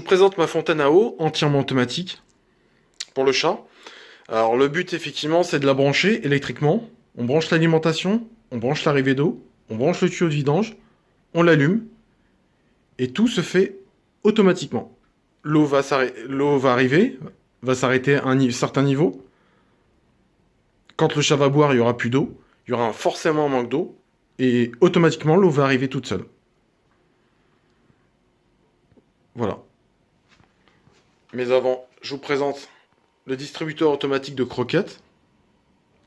présente ma fontaine à eau entièrement automatique pour le chat. Alors le but effectivement c'est de la brancher électriquement. On branche l'alimentation, on branche l'arrivée d'eau, on branche le tuyau de vidange, on l'allume et tout se fait automatiquement. L'eau va arriver, va s'arrêter à un certain niveau. Quand le chat va boire, il n'y aura plus d'eau, il y aura forcément un manque d'eau et automatiquement l'eau va arriver toute seule. Voilà. Mais avant, je vous présente le distributeur automatique de croquettes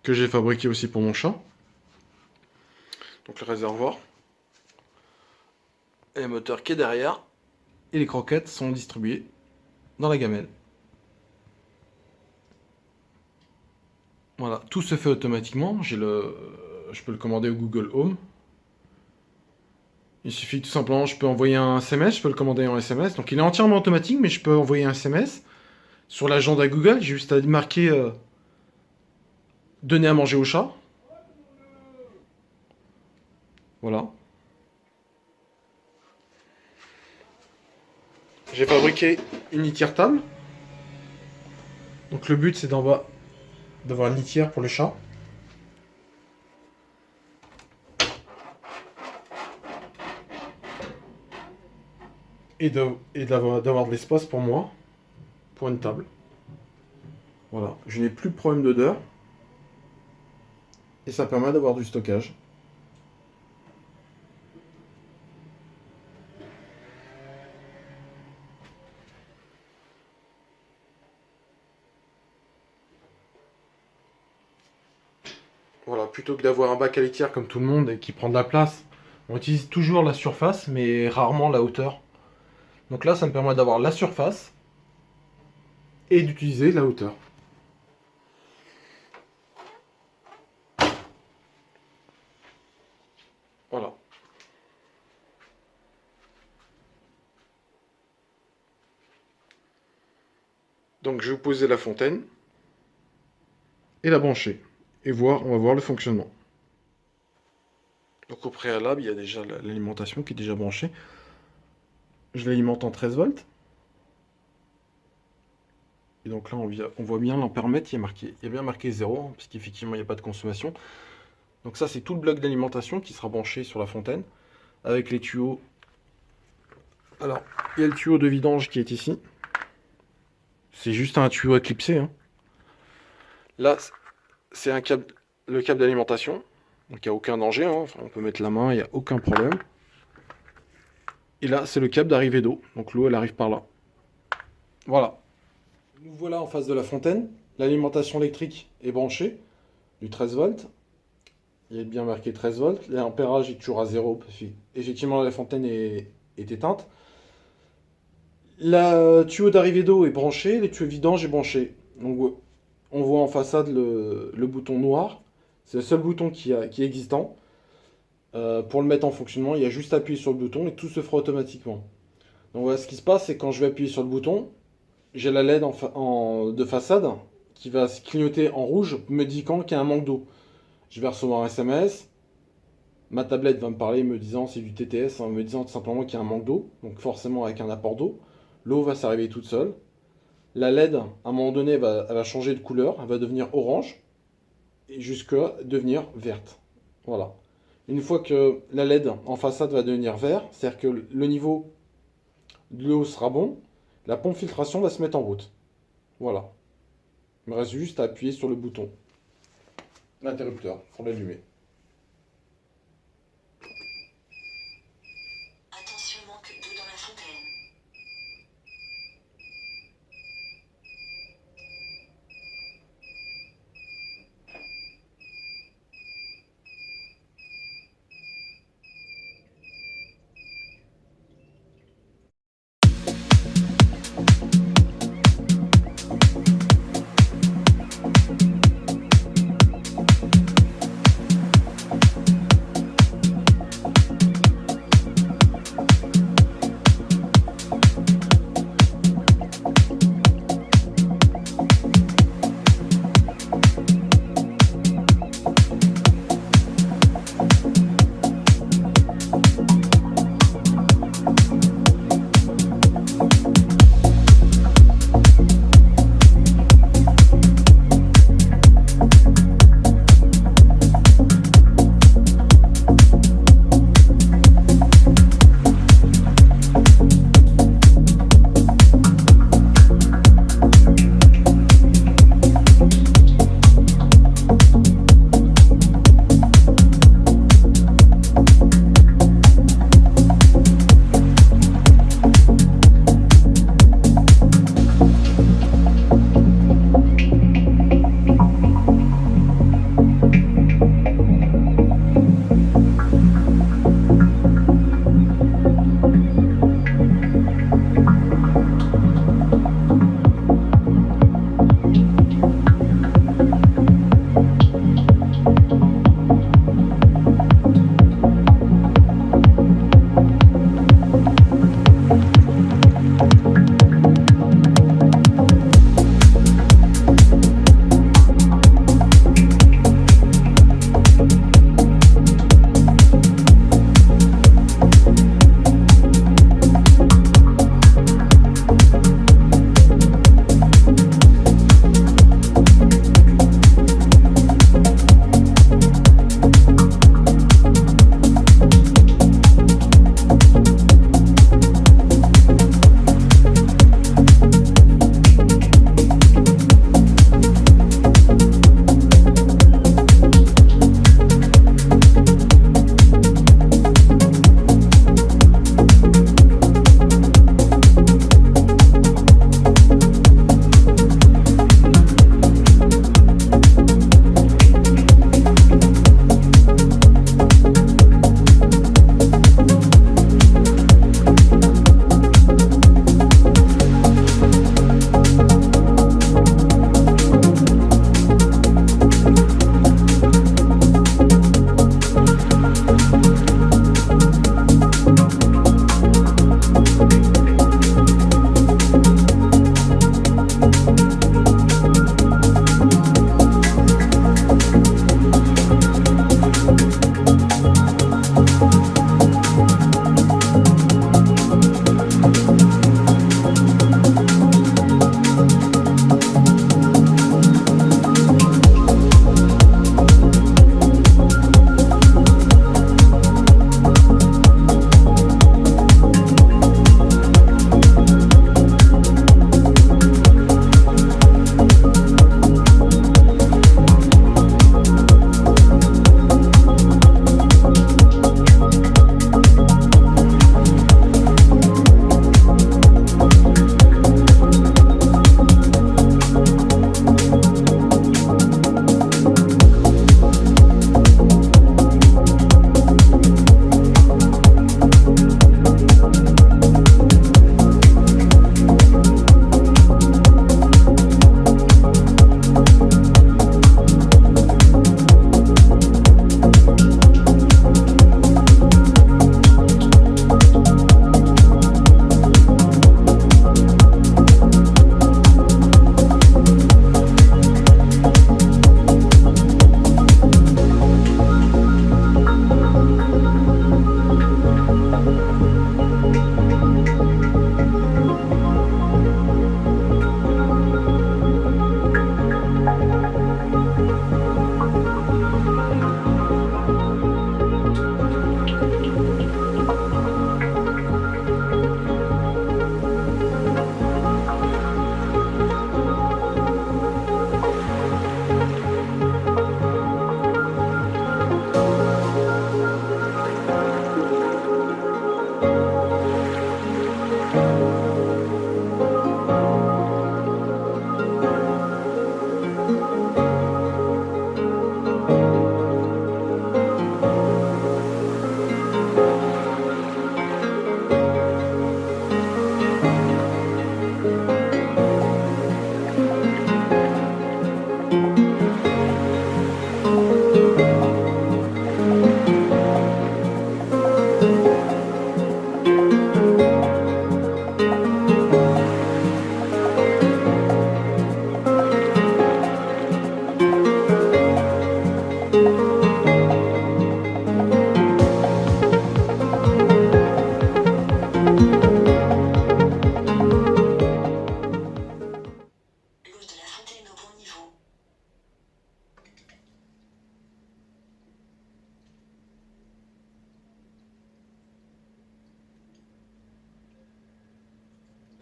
que j'ai fabriqué aussi pour mon chat. Donc le réservoir. Et le moteur qui est derrière. Et les croquettes sont distribuées dans la gamelle. Voilà, tout se fait automatiquement. Je peux le commander au Google Home. Il suffit tout simplement, je peux envoyer un SMS, je peux le commander en SMS. Donc il est entièrement automatique, mais je peux envoyer un SMS. Sur l'agenda Google, j'ai juste à marquer donner à manger au chat. Voilà. J'ai fabriqué une litière table. Donc le but c'est d'avoir une litière pour le chat. Et d'avoir de l'espace pour moi, pour une table. Voilà, je n'ai plus de problème d'odeur. Et ça permet d'avoir du stockage. Voilà, plutôt que d'avoir un bac à litière comme tout le monde et qui prend de la place, on utilise toujours la surface, mais rarement la hauteur. Donc là, ça me permet d'avoir la surface et d'utiliser la hauteur. Voilà. Donc je vais vous poser la fontaine et la brancher. Et on va voir le fonctionnement. Donc au préalable, il y a déjà l'alimentation qui est déjà branchée. Je l'alimente en 13 volts. Et donc là, on voit bien l'ampèremètre, il y a bien marqué 0, hein, parce qu'effectivement, il n'y a pas de consommation. Donc ça, c'est tout le bloc d'alimentation qui sera branché sur la fontaine, avec les tuyaux. Alors, il y a le tuyau de vidange qui est ici. C'est juste un tuyau à clipser, hein. Là, c'est le câble d'alimentation. Donc il n'y a aucun danger, hein. Enfin, on peut mettre la main, il n'y a aucun problème. Et là, c'est le câble d'arrivée d'eau. Donc l'eau, elle arrive par là. Voilà. Nous voilà en face de la fontaine. L'alimentation électrique est branchée, du 13 volts. Il est bien marqué 13 volts. L'ampérage est toujours à 0, parce qu'effectivement la fontaine est éteinte. Le tuyau d'arrivée d'eau est branché, le tuyau de vidange est branché. Donc on voit en façade le bouton noir. C'est le seul bouton qui est existant. Pour le mettre en fonctionnement, il y a juste à appuyer sur le bouton et tout se fera automatiquement. Donc voilà, ce qui se passe, c'est quand je vais appuyer sur le bouton, j'ai la LED de façade qui va se clignoter en rouge, me indiquant qu'il y a un manque d'eau. Je vais recevoir un SMS. Ma tablette va me parler me disant, c'est du TTS, me disant tout simplement qu'il y a un manque d'eau, donc forcément avec un apport d'eau. L'eau va s'arriver toute seule. La LED, à un moment donné, elle va changer de couleur, elle va devenir orange, et jusqu'à devenir verte. Voilà. Une fois que la LED en façade va devenir vert, c'est-à-dire que le niveau de l'eau sera bon, la pompe filtration va se mettre en route. Voilà. Il me reste juste à appuyer sur le bouton, l'interrupteur, pour l'allumer. Attention, manque d'eau dans la fontaine.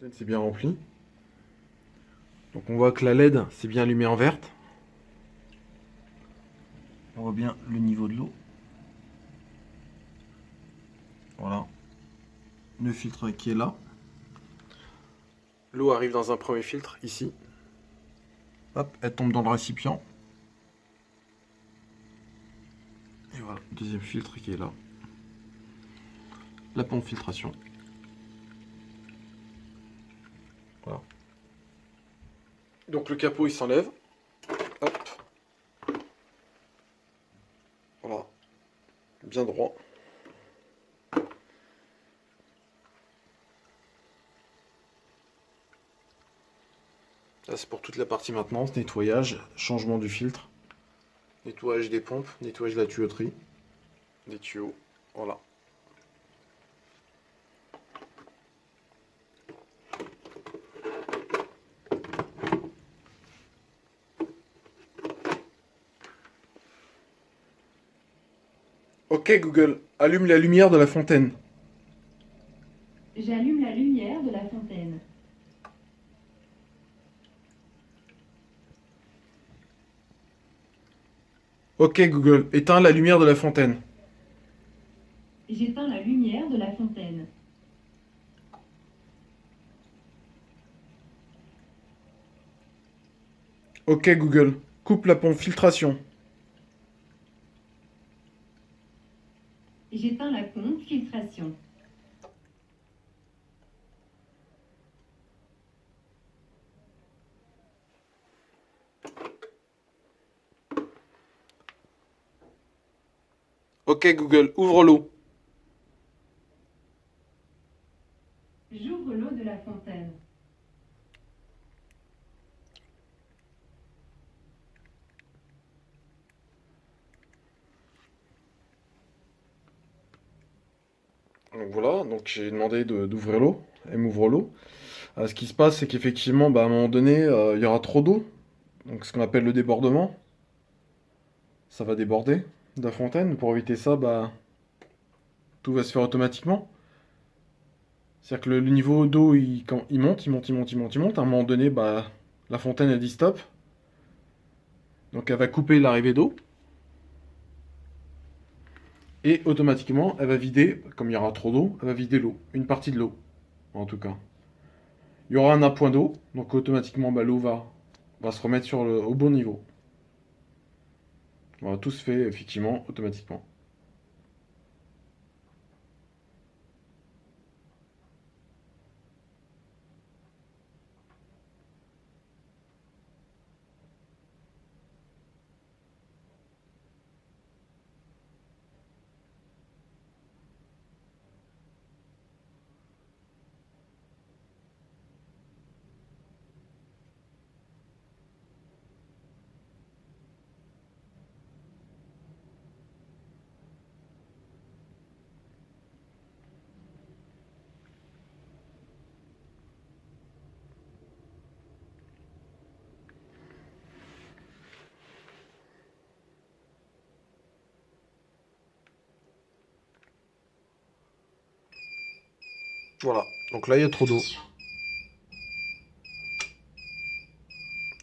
C'est bien rempli. Donc on voit que la LED c'est bien allumé en verte. On voit bien le niveau de l'eau. Voilà. Le filtre qui est là. L'eau arrive dans un premier filtre ici. Hop, elle tombe dans le récipient. Et voilà, deuxième filtre qui est là. La pompe filtration. Voilà. Donc le capot il s'enlève. Hop. Voilà. Bien droit. Là c'est pour toute la partie maintenance, nettoyage, changement du filtre, nettoyage des pompes, nettoyage de la tuyauterie, des tuyaux. Voilà. Ok Google, allume la lumière de la fontaine. J'allume la lumière de la fontaine. Ok Google, éteins la lumière de la fontaine. J'éteins la lumière de la fontaine. Ok Google, coupe la pompe filtration. J'éteins la pompe filtration. Ok Google, ouvre l'eau. J'ouvre l'eau de la fontaine. Donc voilà, donc j'ai demandé d'ouvrir l'eau. Elle m'ouvre l'eau. Ce qui se passe, c'est qu'effectivement, bah, à un moment donné, il y aura trop d'eau. Donc ce qu'on appelle le débordement. Ça va déborder de la fontaine. Pour éviter ça, bah, tout va se faire automatiquement. C'est-à-dire que le niveau d'eau, quand il monte, il monte, il monte, il monte, il monte. À un moment donné, bah, la fontaine, elle dit stop. Donc elle va couper l'arrivée d'eau. Et automatiquement, elle va vider, comme il y aura trop d'eau, elle va vider l'eau. Une partie de l'eau, en tout cas. Il y aura un appoint d'eau, donc automatiquement, bah, l'eau va se remettre au bon niveau. Voilà, tout se fait effectivement automatiquement. Voilà, donc là il y a trop d'eau. Attention.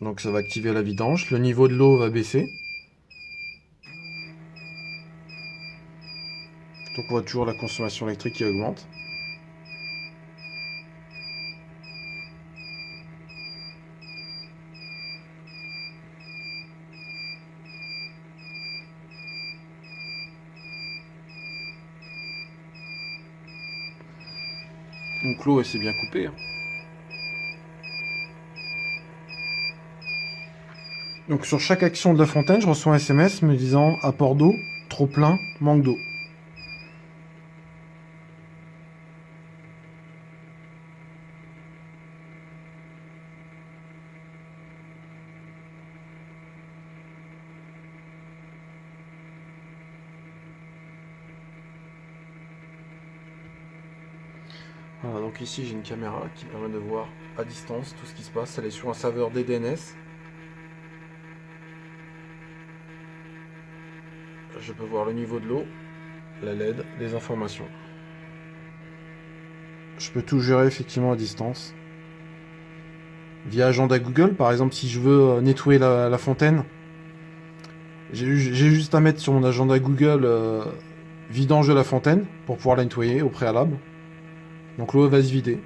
Donc ça va activer la vidange, le niveau de l'eau va baisser. Donc on voit toujours la consommation électrique qui augmente. Donc l'eau elle s'est bien coupée. Hein. Donc sur chaque action de la fontaine, je reçois un SMS me disant apport d'eau, trop plein, manque d'eau. Voilà, donc ici j'ai une caméra qui permet de voir à distance tout ce qui se passe. Elle est sur un serveur DDNS. Je peux voir le niveau de l'eau, la LED, les informations. Je peux tout gérer effectivement à distance. via agenda Google. Par exemple, si je veux nettoyer la fontaine, j'ai juste à mettre sur mon agenda Google vidange de la fontaine pour pouvoir la nettoyer au préalable. Donc l'eau va se vider.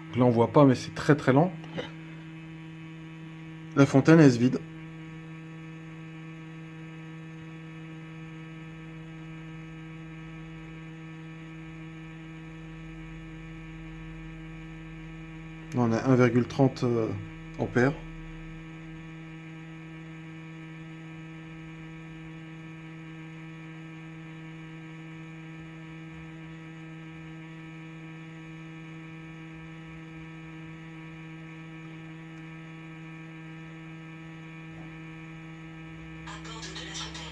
Donc là on voit pas mais c'est très très lent. La fontaine elle se vide. Là, on a 1,30 ampères. Aborde de la fontaine.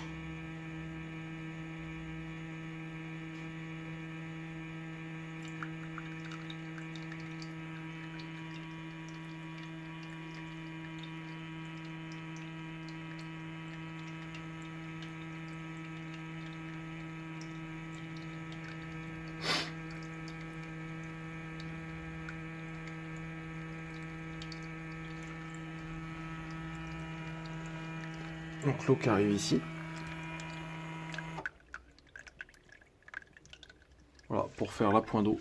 Donc l'eau qui arrive ici. Voilà, pour faire la point d'eau.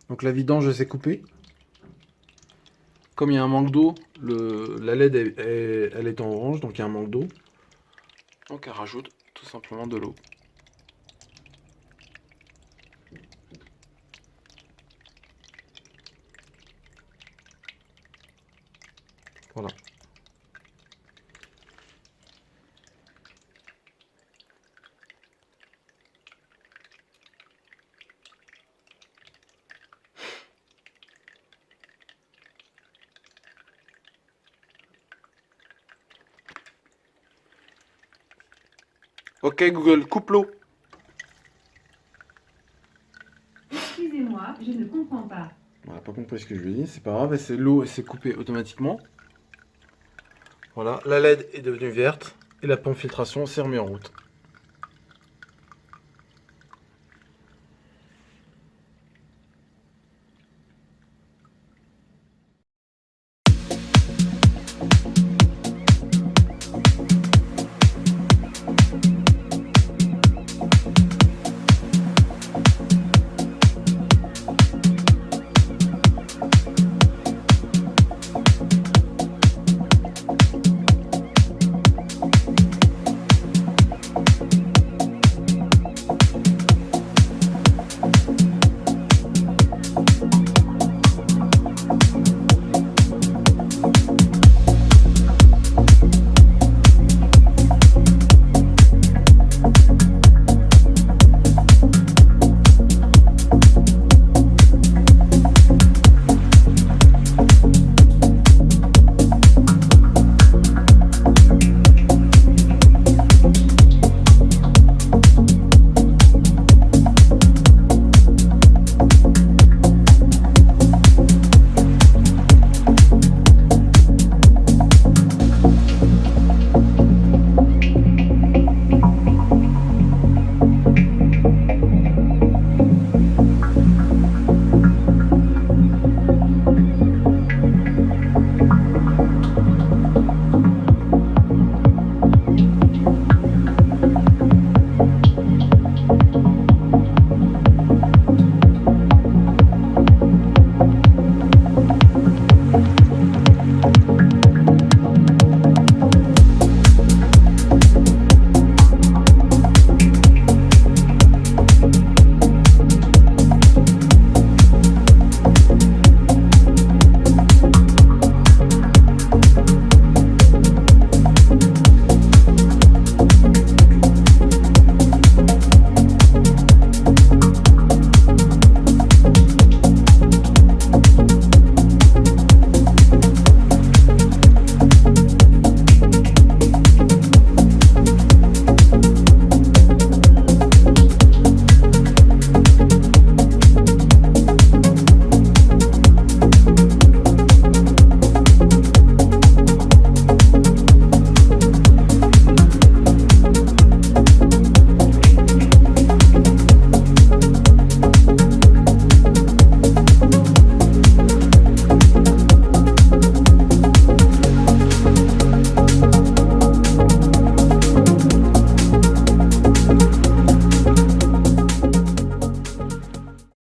Donc la vidange s'est coupée. Comme il y a un manque d'eau, la LED elle est en orange, donc il y a un manque d'eau. Donc elle rajoute tout simplement de l'eau. Voilà. Ok Google, coupe l'eau. Excusez-moi, je ne comprends pas. On n'a pas compris ce que je lui ai dit, c'est pas grave, c'est l'eau s'est coupée automatiquement. Voilà, la LED est devenue verte et la pompe filtration s'est remise en route.